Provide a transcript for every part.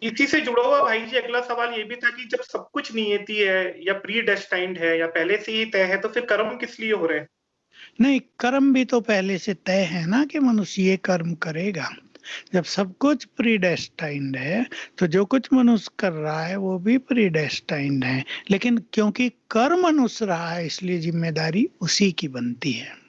इसी से जुड़ा हुआ भाई जी अगला सवाल ये भी था कि जब सब कुछ नियति है या प्री डेस्टाइन्ड है या पहले से ही तय है, तो फिर कर्म किस लिए हो रहे हैं? नहीं, कर्म भी तो पहले से तय है ना कि मनुष्य ये कर्म करेगा। जब सब कुछ प्रीडेस्टाइन्ड है तो जो कुछ मनुष्य कर रहा है वो भी प्रीडेस्टाइन्ड है, लेकिन क्योंकि कर मनुष्य रहा है इसलिए जिम्मेदारी उसी की बनती है।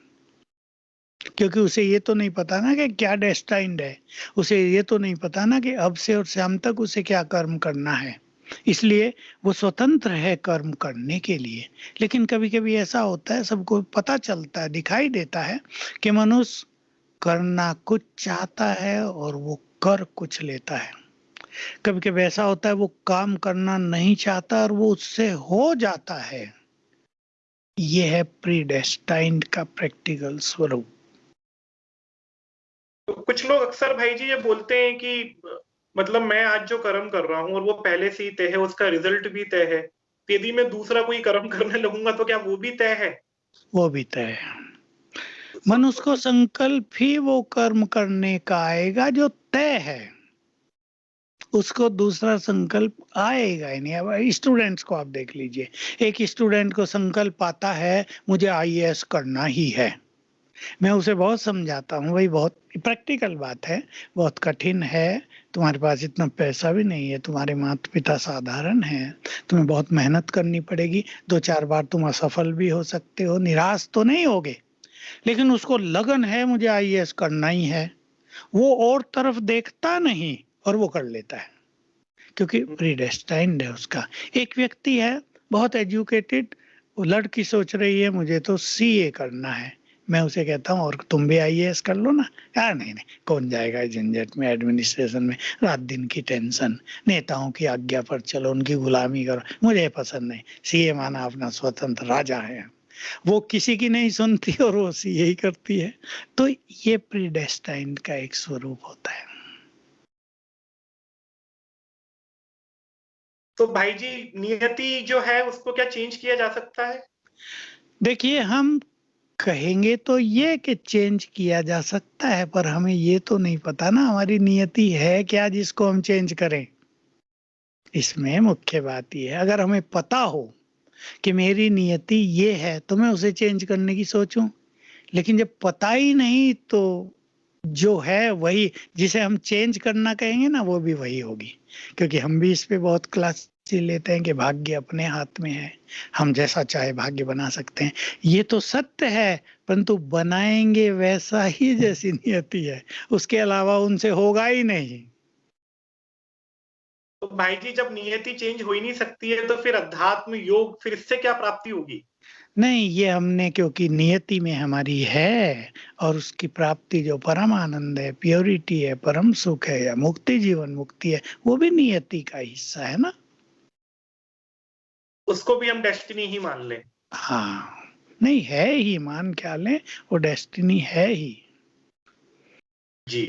क्योंकि उसे ये तो नहीं पता ना कि क्या डेस्टाइन्ड है, उसे ये तो नहीं पता ना कि अब से और शाम तक उसे क्या कर्म करना है, इसलिए वो स्वतंत्र है कर्म करने के लिए। लेकिन कभी कभी ऐसा होता है, सबको पता चलता है, दिखाई देता है कि मनुष्य करना कुछ चाहता है और वो कर कुछ लेता है। कभी कभी ऐसा होता है वो काम करना नहीं चाहता और वो उससे हो जाता है। ये है प्रीडेस्टाइन्ड का प्रैक्टिकल स्वरूप। तो कुछ लोग अक्सर भाई जी ये बोलते हैं कि मतलब मैं आज जो कर्म कर रहा हूँ और वो पहले से ही तय है, उसका रिजल्ट भी तय है, तो यदि मैं दूसरा कोई कर्म करने लगूंगा तो क्या वो भी तय है? वो भी तय है। मनुष्य को संकल्प ही वो कर्म करने का आएगा जो तय है, उसको दूसरा संकल्प आएगा ही नहीं। अब स्टूडेंट्स को आप देख लीजिए, एक स्टूडेंट को संकल्प आता है मुझे आईएएस करना ही है, मैं उसे बहुत समझाता हूँ भाई बहुत प्रैक्टिकल बात है, बहुत कठिन है, तुम्हारे पास इतना पैसा भी नहीं है, तुम्हारे माता पिता साधारण हैं, तुम्हें बहुत मेहनत करनी पड़ेगी, 2-4 बार तुम असफल भी हो सकते हो, निराश तो नहीं होगे, लेकिन उसको लगन है मुझे आईएएस करना ही है, वो और तरफ देखता नहीं और वो कर लेता है क्योंकि प्रीडेस्टाइन्ड है उसका। एक व्यक्ति है बहुत एजुकेटेड, वो लड़की सोच रही है मुझे तो सीए करना है, मैं उसे कहता हूँ और तुम भी आईएएस कर लो ना, यार नहीं नहीं कौन जाएगा इस झंझट में, एडमिनिस्ट्रेशन में रात दिन की टेंशन, नेताओं की आज्ञा पर चलो, उनकी गुलामी करो, मुझे पसंद नहीं, सीए माना अपना स्वतंत्र राजा है, वो किसी की नहीं सुनती और वो सीए ही करती है। तो ये प्रीडेस्टाइन्ड का एक स्वरूप होता है। तो भाई जी नियति जो है उसको क्या चेंज किया जा सकता है? देखिए, हम कहेंगे तो ये कि चेंज किया जा सकता है, पर हमें ये तो नहीं पता ना हमारी नियति है क्या जिसको हम चेंज करें। इसमें मुख्य बात ये है, अगर हमें पता हो कि मेरी नियति ये है तो मैं उसे चेंज करने की सोचूं, लेकिन जब पता ही नहीं तो जो है वही, जिसे हम चेंज करना कहेंगे ना वो भी वही होगी, क्योंकि हम भी इस पे बहुत क्लास लेते हैं कि भाग्य अपने हाथ में है, हम जैसा चाहे भाग्य बना सकते हैं। ये तो सत्य है, परंतु बनाएंगे वैसा ही जैसी नियति है, उसके अलावा उनसे होगा ही नहीं। तो भाई जी जब नियति चेंज हो ही नहीं सकती है तो फिर अध्यात्म योग फिर इससे क्या प्राप्ति होगी? नहीं, ये हमने क्योंकि नियति में हमारी है, और उसकी प्राप्ति जो परम आनंद है, प्योरिटी है, परम सुख है या मुक्ति, जीवन मुक्ति है, वो भी नियति का हिस्सा है ना। उसको भी हम डेस्टिनी ही मान लें? हाँ, नहीं है ही, मान क्या लें, वो डेस्टिनी है ही। जी।